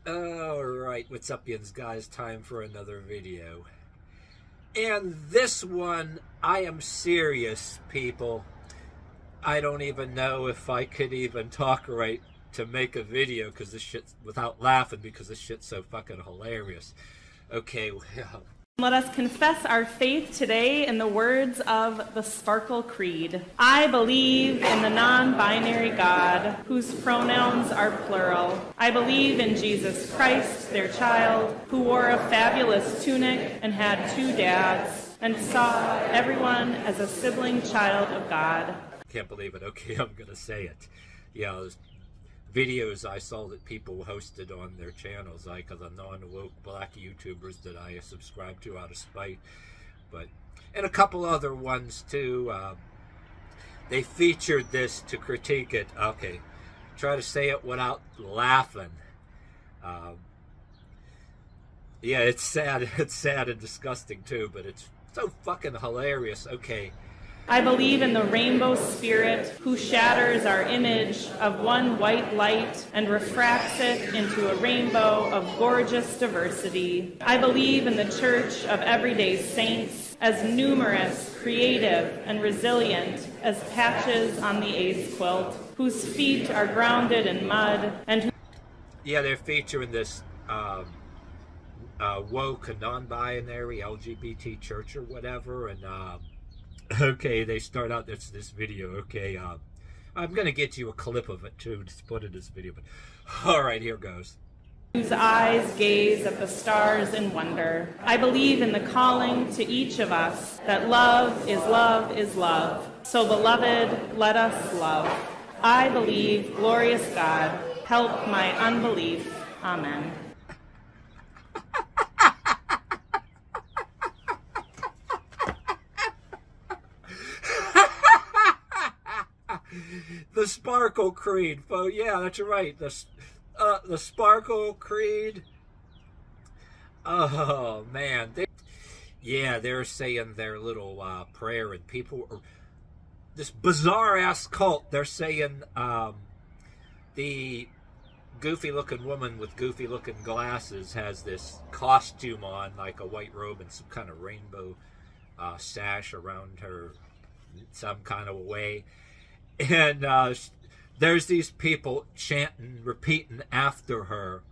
Alright, what's up, yins guys? Time for another video. And this one, I am serious, people. I don't even know if I could even talk right to make a video because this shit's without laughing because this shit's so fucking hilarious. Okay, well. Let us confess our faith today in the words of the Sparkle Creed. I believe in the non-binary God, whose pronouns are plural. I believe in Jesus Christ, their child, who wore a fabulous tunic and had 2 dads, and saw everyone as a sibling child of God. Can't believe it. Okay, I'm gonna say it. Yeah, there's videos I saw that people hosted on their channels, like the non-woke black YouTubers that I subscribe to out of spite, and a couple other ones too. They featured this to critique it. Okay, try to say it without laughing. Yeah, it's sad. It's sad and disgusting too, but it's so fucking hilarious. Okay. I believe in the rainbow spirit who shatters our image of one white light and refracts it into a rainbow of gorgeous diversity. I believe in the church of everyday saints as numerous, creative, and resilient as patches on the AIDS quilt, whose feet are grounded in mud and who... Yeah, they're featuring this woke, non-binary, LGBT church or whatever, and okay, they start out this video. Okay, I'm gonna get you a clip of it too, just put in this video. But all right, here goes. Whose eyes gaze at the stars in wonder. I believe in the calling to each of us that love is love is love. So beloved, let us love. I believe, glorious God, help my unbelief. Amen. The Sparkle Creed. Oh, yeah, that's right. The Sparkle Creed. Oh, man. They're saying their little prayer, and people... this bizarre-ass cult, they're saying the goofy-looking woman with goofy-looking glasses has this costume on, like a white robe and some kind of rainbow sash around her some kind of a way. And there's these people chanting, repeating after her,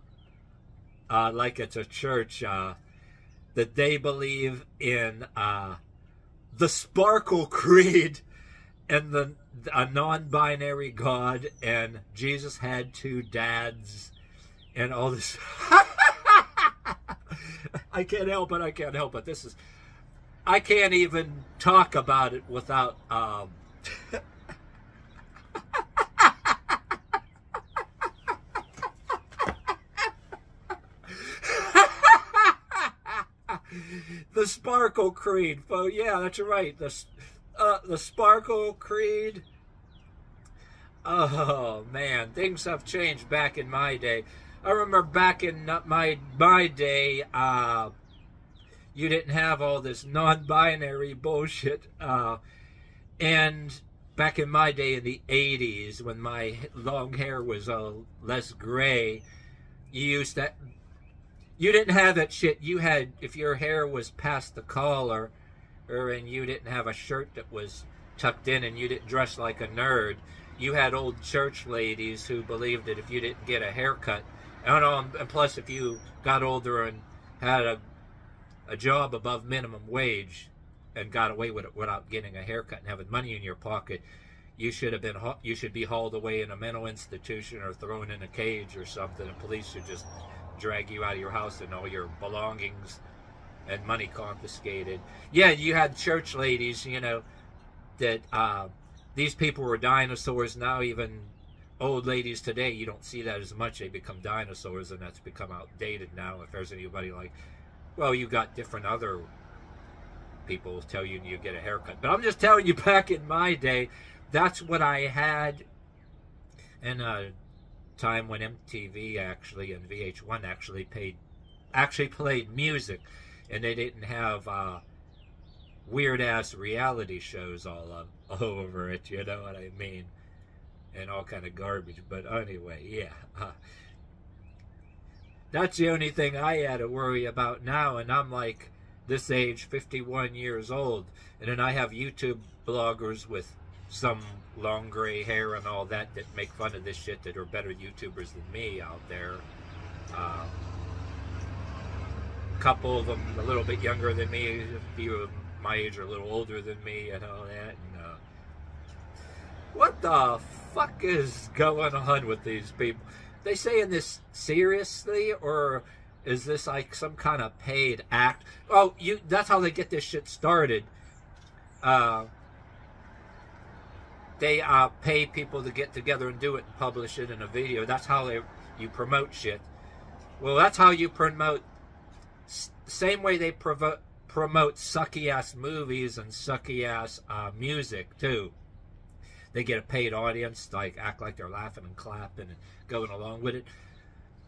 like it's a church, that they believe in the Sparkle Creed and a non-binary God, and Jesus had 2 dads, and all this. I can't help it. I can't help it. I can't even talk about it without. The Sparkle Creed. Oh, yeah, that's right. The Sparkle Creed. Oh, man. Things have changed back in my day. I remember back in my day, you didn't have all this non-binary bullshit. And back in my day in the 80s, when my long hair was less gray, you didn't have that shit. You had, if your hair was past the collar, and you didn't have a shirt that was tucked in and you didn't dress like a nerd, you had old church ladies who believed that if you didn't get a haircut, and plus if you got older and had a job above minimum wage and got away with it without getting a haircut and having money in your pocket, you should be hauled away in a mental institution or thrown in a cage or something, and police should just drag you out of your house and all your belongings and money confiscated. Yeah, you had church ladies, you know, that these people were dinosaurs. Now even old ladies today, you don't see that as much. They become dinosaurs, and that's become outdated now. If there's anybody like, well, you got different other people tell you you get a haircut. But I'm just telling you, back in my day, that's what I had. And time when MTV actually and VH1 actually played music, and they didn't have weird ass reality shows all over it, you know what I mean, and all kind of garbage. But anyway, yeah, That's the only thing I had to worry about now, and I'm like this age, 51 years old, and then I have YouTube bloggers with some long gray hair and all that make fun of this shit that are better YouTubers than me out there. A couple of them a little bit younger than me, a few of my age are a little older than me and all that. And, what the fuck is going on with these people? They saying this seriously, or is this like some kind of paid act? Oh, that's how they get this shit started. They pay people to get together and do it and publish it in a video. That's how you promote shit. Well, that's how you promote. Same way they promote sucky ass movies and sucky ass music too. They get a paid audience, like act like they're laughing and clapping and going along with it.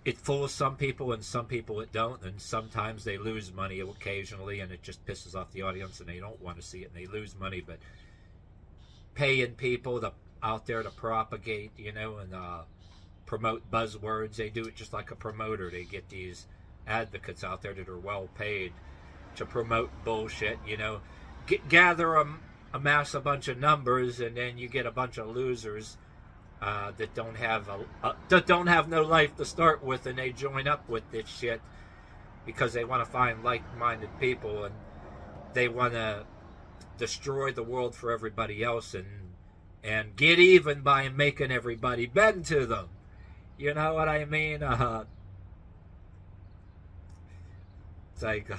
It fools some people and some people it don't, and sometimes they lose money occasionally, and it just pisses off the audience and they don't want to see it and they lose money. But paying people out there to propagate, you know, and promote buzzwords, they do it just like a promoter. They get these advocates out there that are well paid to promote bullshit, you know. Amass a bunch of numbers, and then you get a bunch of losers that don't have no life to start with, and they join up with this shit because they want to find like-minded people, and they want to destroy the world for everybody else and get even by making everybody bend to them. You know what I mean? It's like,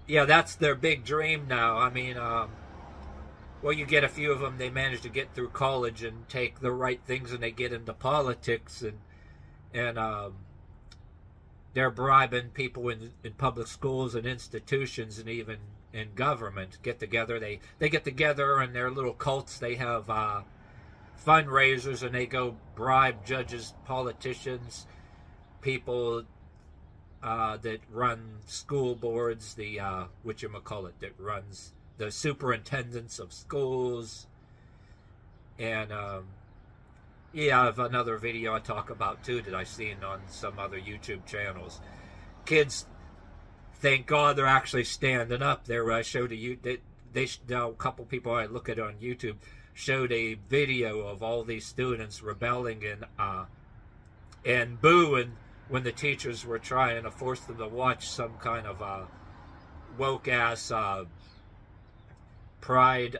yeah, that's their big dream now. I mean, well, you get a few of them, they manage to get through college and take the right things, and they get into politics, and they're bribing people in public schools and institutions and even in government. Get together, they get together in their little cults. They have fundraisers, and they go bribe judges, politicians, people that run school boards, the whatchamacallit, that runs the superintendents of schools. And yeah, I have another video I talk about too that I've seen on some other YouTube channels. Kids, thank God they're actually standing up there. I showed a couple people I look at on YouTube showed a video of all these students rebelling and booing when the teachers were trying to force them to watch some kind of woke-ass pride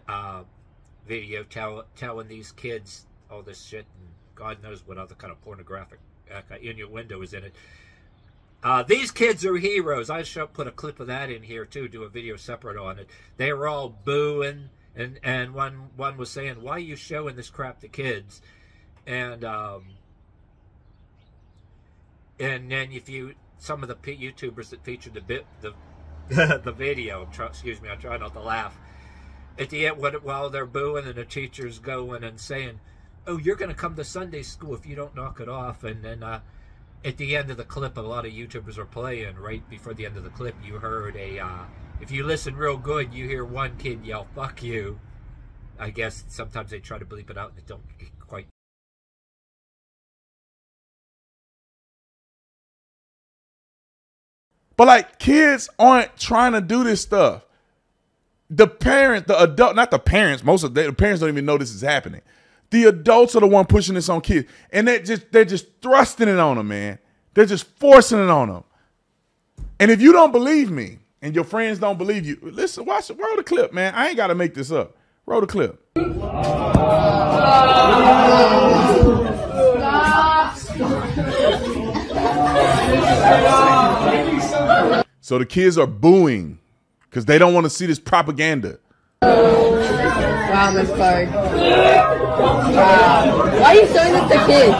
video telling these kids all this shit, and God knows what other kind of pornographic innuendo is in it. These kids are heroes. I should put a clip of that in here too, do a video separate on it. They were all booing, and one was saying, why are you showing this crap to kids? And then some of the YouTubers that featured the video, excuse me, I'm trying not to laugh. At the end, while they're booing and the teacher's going and saying, oh, you're going to come to Sunday school if you don't knock it off. And then at the end of the clip, a lot of YouTubers are playing. Right before the end of the clip, you heard if you listen real good, you hear one kid yell, fuck you. I guess sometimes they try to bleep it out and it don't quite. But like, kids aren't trying to do this stuff. The parents, the adult, not the parents, the parents don't even know this is happening. The adults are the one pushing this on kids. And they're just thrusting it on them, man. They're just forcing it on them. And if you don't believe me and your friends don't believe you, listen, roll the clip, man. I ain't got to make this up. Roll the clip. So the kids are booing because they don't want to see this propaganda. Wow, Miss Clark. Wow. Why are you showing this to kids?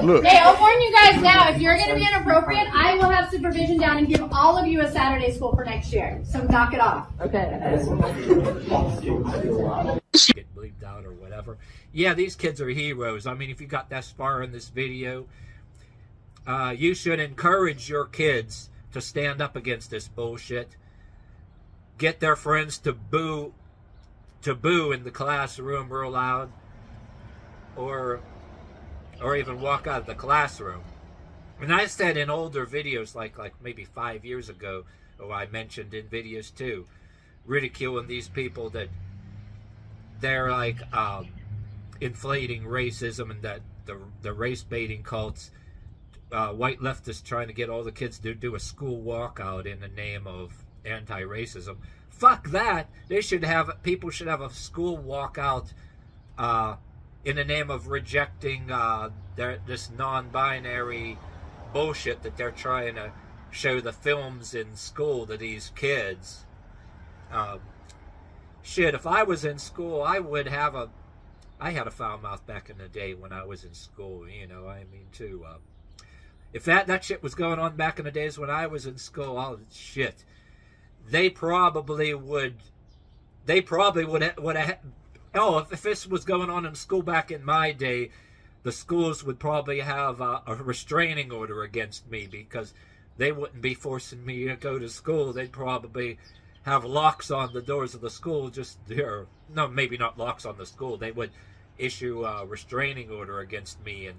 Look. Hey, I'll warn you guys now, if you're going to be inappropriate, I will have supervision down and give all of you a Saturday school for next year. So knock it off. Okay. Get bleeped out or whatever. Yeah, these kids are heroes. I mean, if you got that far in this video, you should encourage your kids to stand up against this bullshit. Get their friends to boo in the classroom real loud, or or even walk out of the classroom. And I said in older videos, like maybe 5 years ago, or I mentioned in videos too, ridiculing these people that they're like inflating racism, and that the race baiting cults, white leftists trying to get all the kids to do a school walkout in the name of anti-racism. Fuck that. People should have a school walkout in the name of rejecting this non-binary bullshit that they're trying to show the films in school to these kids. Shit, if I was in school, I had a foul mouth back in the day when I was in school, you know, I mean, too. If that shit was going on back in the days when I was in school, oh, shit. They probably would have, oh, if this was going on in school back in my day, the schools would probably have a restraining order against me, because they wouldn't be forcing me to go to school. They'd probably have locks on the doors of the school, no, maybe not locks on the school. They would issue a restraining order against me, and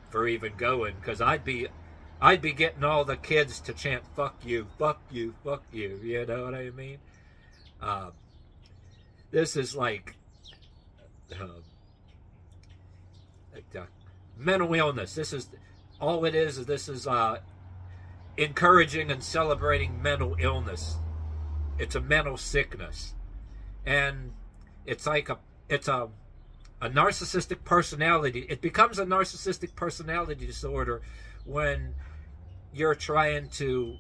for even going, because I'd be getting all the kids to chant "fuck you, fuck you, fuck you." You know what I mean? This is like mental illness. This is all it is. This is encouraging and celebrating mental illness. It's a mental sickness, and it's like a narcissistic personality. It becomes a narcissistic personality disorder when you're trying to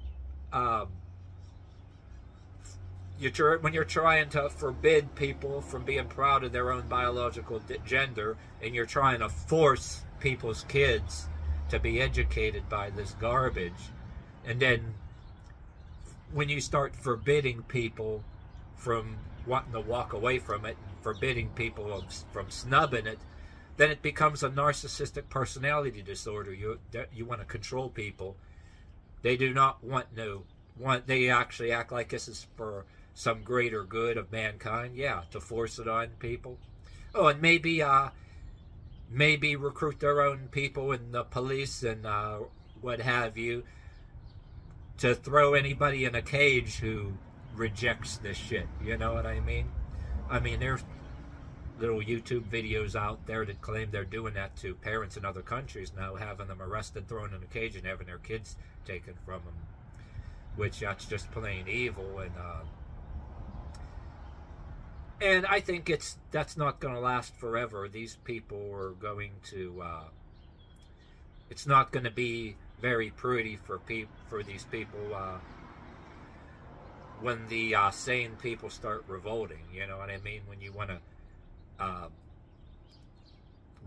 you're trying to forbid people from being proud of their own biological gender, and you're trying to force people's kids to be educated by this garbage. And then when you start forbidding people from wanting to walk away from it, and forbidding people from snubbing it, then it becomes a narcissistic personality disorder. You want to control people. They do not they actually act like this is for some greater good of mankind. Yeah, to force it on people. Oh, and maybe recruit their own people in the police and what have you, to throw anybody in a cage who rejects this shit. You know what I mean? I mean, there's little YouTube videos out there that claim they're doing that to parents in other countries now, having them arrested, thrown in a cage, and having their kids taken from them, which that's just plain evil. And I think that's not going to last forever. These people are going to it's not going to be very pretty for these people when the sane people start revolting. You know what I mean? When you want to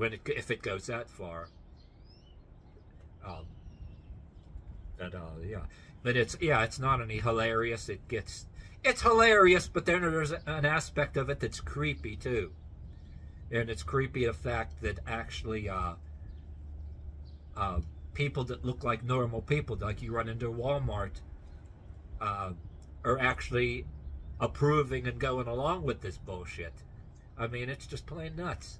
if it goes that far. Yeah, but it's not any hilarious. It's hilarious, but then there's an aspect of it that's creepy too, and it's creepy the fact that actually people that look like normal people, like you run into Walmart, are actually approving and going along with this bullshit. I mean, it's just plain nuts.